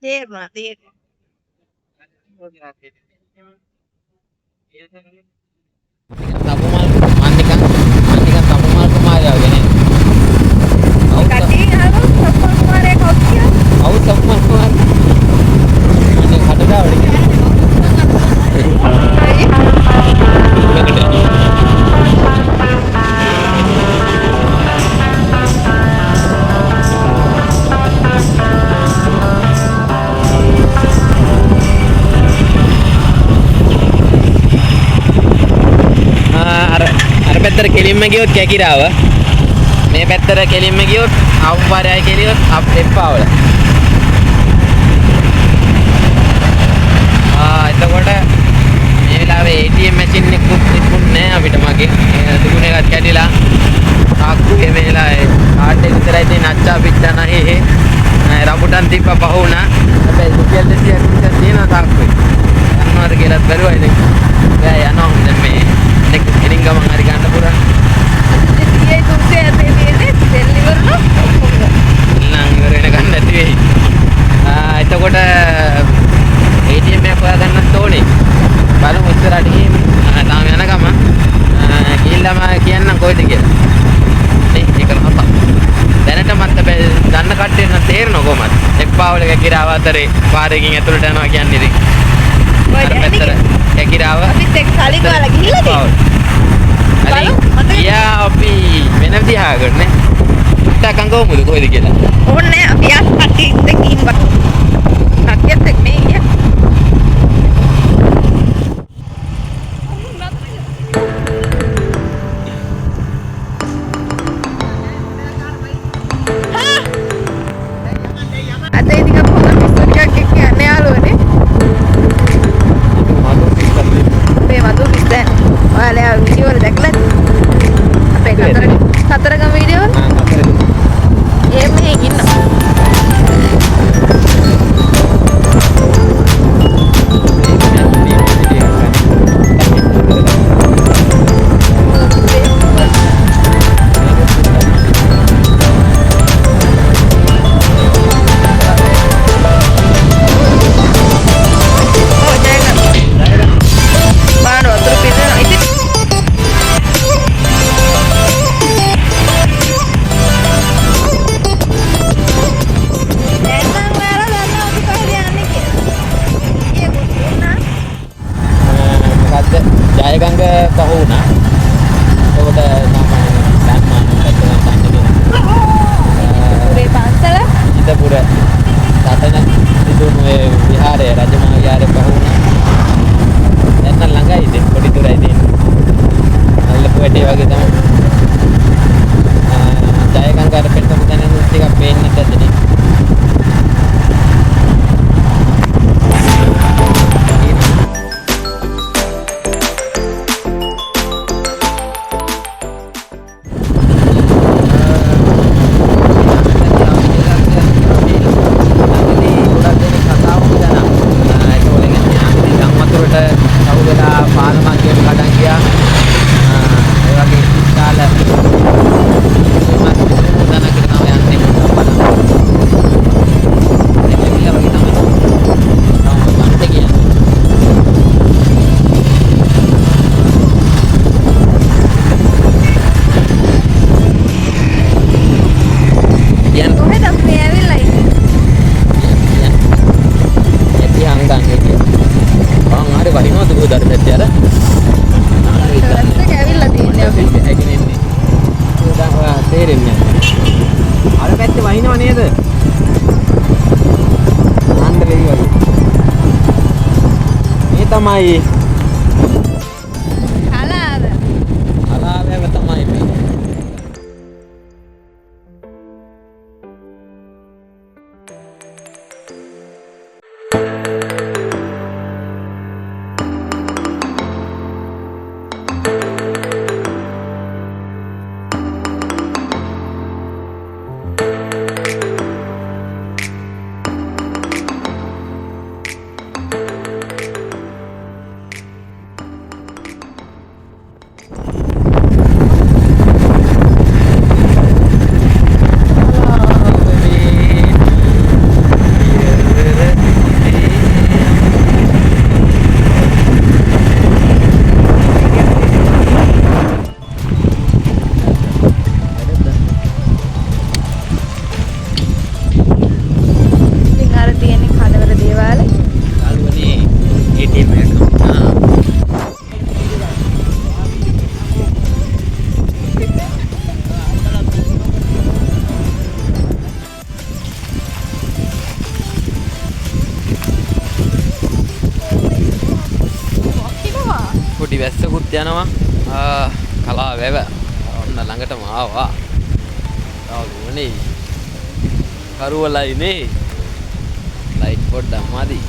තේරුණා පැත්තට කෙලින්ම ගියොත් කැකිරාව මේ පැත්තට කෙලින්ම ගියොත් අවුපාරයයි කෙලියොත් එප්පාවල එතකොට මේ වෙලාවේ ATM මැෂින් එකකුත් තිබුණේ නැහැ අපිට මගේ තිබුණ එකත් කැඩිලා තාක්කුවේ මේ වෙලාවේ කාඩ් එක විතරයි තියෙන අච්චා පිට්ටා නැහැ රඹුටන් තිබ්බ පහ වුණා හැබැයි රුපියල් 200ක් විතර තියෙනවා තාක්කුවේ යනවාද කියලාත් බැලුවා ඉතින් බෑ යනවා දැන් මේ එනින් ගමන් හරි ගන්න පුරා 300 ඇතේ තියෙන්නේ දෙල් ඉවරන නම් ඉවර වෙන ගන්න නැති වෙයි එතකොට ATM එක හොයා ගන්නත් ඕනේ බලමු ඉස්සරහට ගිහින් තාම යන ගම ගිහිල්ලාම කියන්නම් කොයිද කියලා නේ ඒක නත දැනටමත් හැබැයි දන්න කට්ටිය නම් තේරෙනවා කොහමද එක්පාවල කැකිරාව අතරේ පාරකින් ඇතුළට යනවා කියන්නේ ඉතින් අර පැත්තට කැකිරාව අපිත් එක්ක කලින් ගාලා ගිහිල්ලාද යා අපි වෙන විදිහකට නේ ටකන් ගමුද කොයිද කියලා ඕනේ අපි යස් කට්ටියත් එක්ක ගිහින් බලමු කට්ටියත් එක්ක මේ ගියා Kataragam video? Iya, මේ ඉන්නවා. තමයි වැස්සකුත් යනවා. කලා වැව ඔන්න ළඟටම ආවා. යාළුවනේ. කරුවලයි නේ. ලයිට් පොඩ්ඩක් මදි.